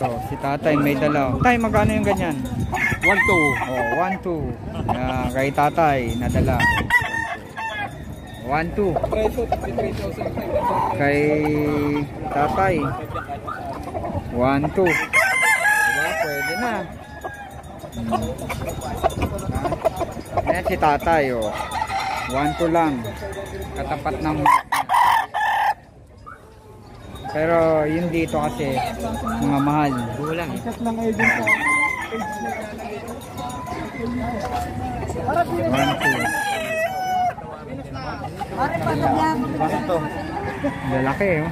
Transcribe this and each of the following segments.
Ito, si tatay may dala. Tay, magkano yung ganyan? 1-2. Oh, 1-2. Yan, kay tatay, nadala. 1-2. Kay tatay. 1-2. Diba? Pwede na. Ayan si tatay, oh. 1-2 lang. Katapat ng... Pero yun dito kasi mga mahal. Bulang. Ikat lang kayo dun sa page na nalagay. 1-2. Bakit to? Lalaki, oh.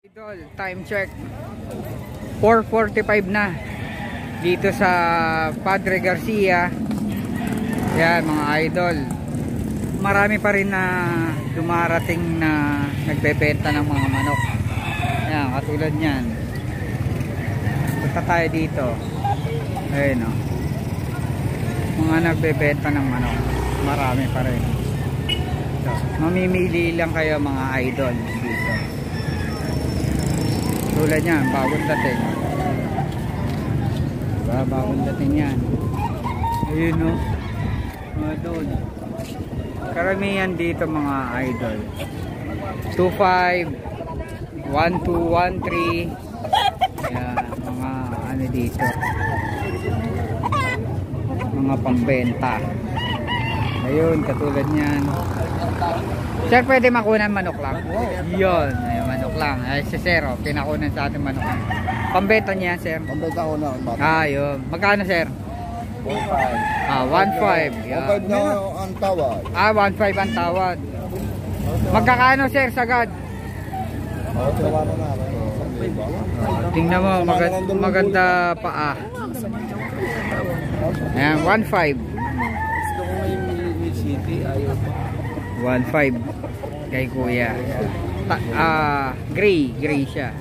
Idol, time check. 4:45 na. Dito sa Padre Garcia. Yan mga idol. Marami pa rin na dumarating na nagbebenta ng mga manok. Yan, katulad niyan. Punta tayo dito. Ayun, oh. Mga nagbebenta ng manok. Marami pa rin. So, mamimili lang kayo mga idol dito. Tulad niyan, bagong dating. Diba, bagong dating yan. Ayun, oh. Mga doon. Karamihan dito mga idol. 2.5, 1.2, 1.3. Yan, mga ano dito. Mga pambenta. Ayun, katulad niyan. Sir, pwede makunan manok lang? Yun, ay, manok lang. Ay, si Sir, oh, pinakunan sa ating manok. Pambenta niya, Sir? Pambenta ko na. Yun. Magkano, Sir? 1.5. 1.5. Yan. 1.5 na ang tawad. 1.5 ang tawad. Magkakano, Sir, sagad? Tawanan na. Tingnan mo, maganda paa. Ayan, 1.5. Gusto ko ngayon Mill City. Ayaw pa. 1.5 kay kuya. Gray siya.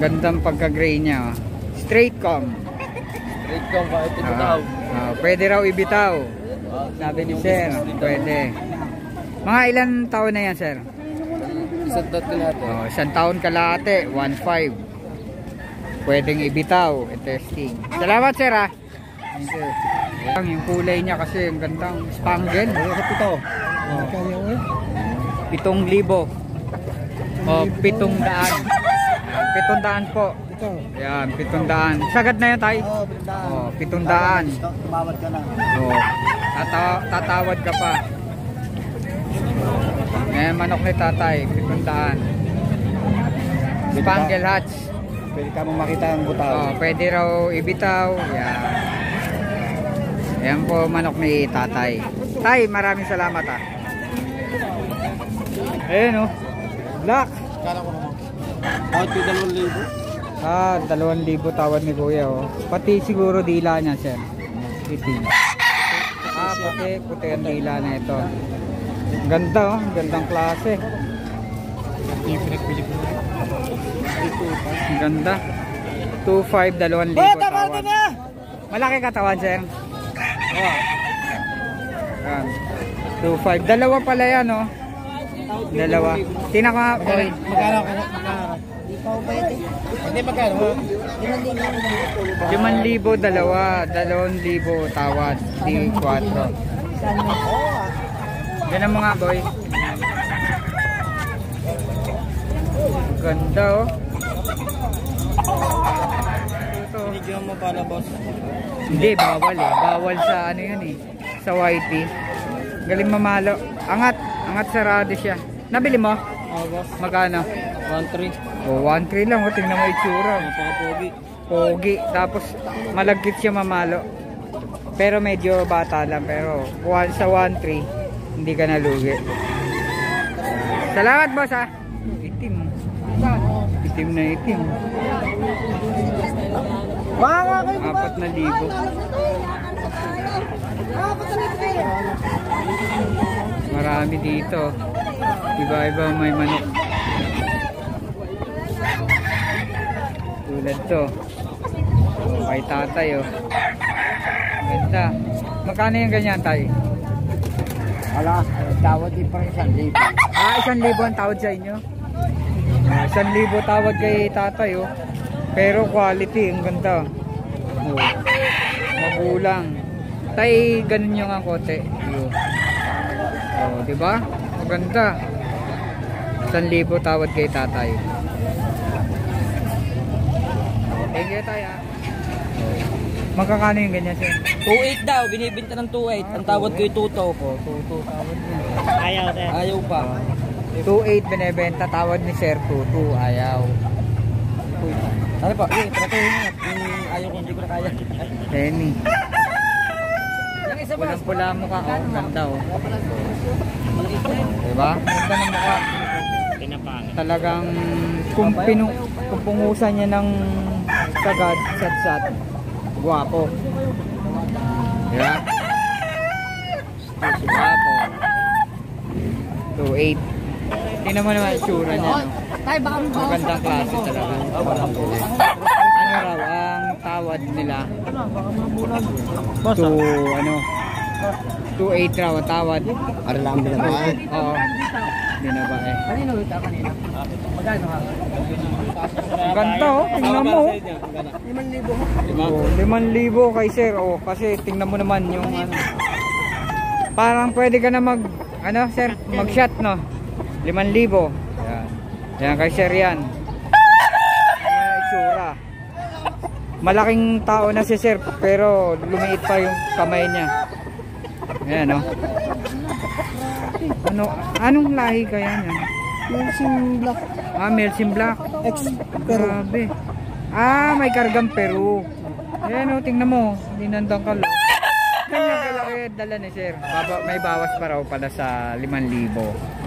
Gandang pagka-gray niya, oh. Straight comb. Straight kong kahit ibitaw. Pwede raw ibitaw. Sabi ni Sir, pwede. Mga ilan taon na yan, Sir? Isang taon kalahati. Isang taon kalahati, 1.5. Pwedeng ibitaw, testing. Salamat, Sir, ha. Thank you. Yung kulay niya kasi ang gandang spangle. Ito. 7,000. 700 po. Yan, 700. Sagad na yun, tay? 700. Tumawad ka na. Tatawad ka pa. Manok ni tatay, 700. Spangle hatch. Pwede ka mong makita ang butaw. Pwede raw ibitaw. Yan. Yan po manok ni tatay. Tay, maraming salamat, ha. Ayan, oh. Black. Kala ko naman. Kahit 2,000. 2,000 tawad ni kuya, oh. Pati siguro dila niya, Sir. Itim. Puti ang dila na ito. Ganda, oh. Gandang klase. Yung pinagpili ko na. Ganda. 2,500, 2,000 tawad. Malaki katawan, Sir. Yan. 2,500. Dalawa pala yan, oh. Dalawa. Tingnan ko nga. Magkano? Hindi magkano? 5,000 dalawa. 2,000 tawad. Di 4. Yan ang mga boy. Ganda, oh. Ito. Video mo pala, boss. Hindi, bawal eh. Bawal sa ano yun eh. Sa YT. Galing mamalo. Angat sarado siya. Nabili mo? Boss. Magkano? 1.3. 1.3 lang. Tingnan mo itsura. Napaka-pogi. Pogi. Tapos malagkit siya mamalo. Pero medyo bata lang. Pero sa 1.3 hindi ka nalugi. Salamat, boss, ha. Itim. Itim na itim. 4,000. Marami dito. Iba-iba may manok. Tulad to. Kay tatay, oh. Ganda. Magkano yung ganyan, tay? Wala, tawad din pa rin 1,000. 1,000 ang tawad sa inyo. 1,000 tawad kay tatay oh. Pero quality, ang ganda. Oh. Magulang. Tay, ganun yung ang kote. Oh, di ba? Maganda. 1,000 tawad kay tatay. Thank you, tay ah. Magkakano yung ganyan siya? 2,800 daw, binibenta ng 2,800. Ang tawad ko yung 2,200. Oh, 2 tawad niya. Ayaw pa. 2,800 binebenta, tawad ni Sir 2,200. Ayaw. Ano pa? Tratuhin mo. Ayaw ko, hindi ko na kaya. Penny. Yung isa ba? Pulang-pula mukha. Oh, ganda oh. Diba? Ganda ng mukha. Talagang kung pungusan niya ng sagad, sat-sat. Guwapo. Diba? Guwapo. 2,800. Tingnan mo naman itsura niya. No? Magandang klase talaga. Ano raw ang tawad nila? 2,800 raw ang tawad. Para lang binabae. Oo. Binabae. Kanino ito kanina? Magkano ha? Ang ganda oh. Tingnan mo. 5,000. 5,000 kay sir. Oh, kasi tingnan mo naman yung ano. Parang pwede ka na sir, mag-shot no. 5,000. Yan. Yan kay sir yan. Yan itsura. Malaking tao na si sir pero lumiit pa yung kamay niya. Ayan oh. Anong lahi kaya niyan? Melsim Black. Melsim Black. Grabe. May kargang Peru. Ayan o, tingnan mo. Dinandang ka lang. Kanya kalaki dala ni sir. May bawas pa raw pala sa 5,000.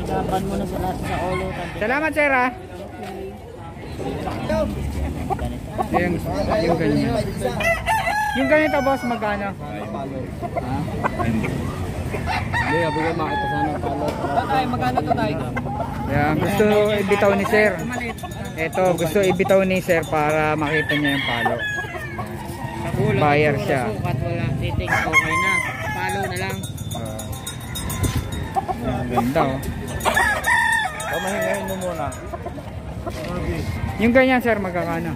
Dapan mo na sa lahat sa ulo. Salamat sir ha. Ayan, yung ganyan. Yung ganito boss, magkano? Hindi, abigay makita sana ang palo. Tatay, magkano to tayo? Ayan, gusto ibitaw ni sir. Ito, gusto ibitaw ni sir para makita niya yung palo. Buyer siya. Sukat wala fitting, okay na. Palo na lang. Ganda oh. Pamahingahin mo muna. Yung ganyan sir, magkakano?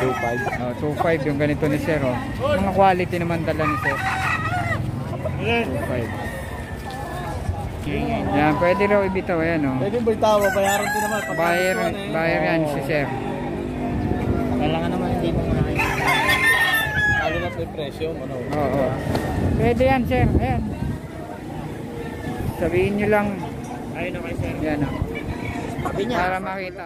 2,500. 2,500 yung ganito ni sir oh. Mga quality naman dala ni sir. 2,500. Yan, pwede raw ibitaw. Ayan oh. Pwede ba itawa? Bayaran din naman. Buyer yan si sir. Kailangan naman hindi mo muna kayo. Lalo na po yung presyo. Oo. Pwede yan sir. Ayan. Sabihin nyo lang. Ayun na kayo sir. Yan oh. Para makita.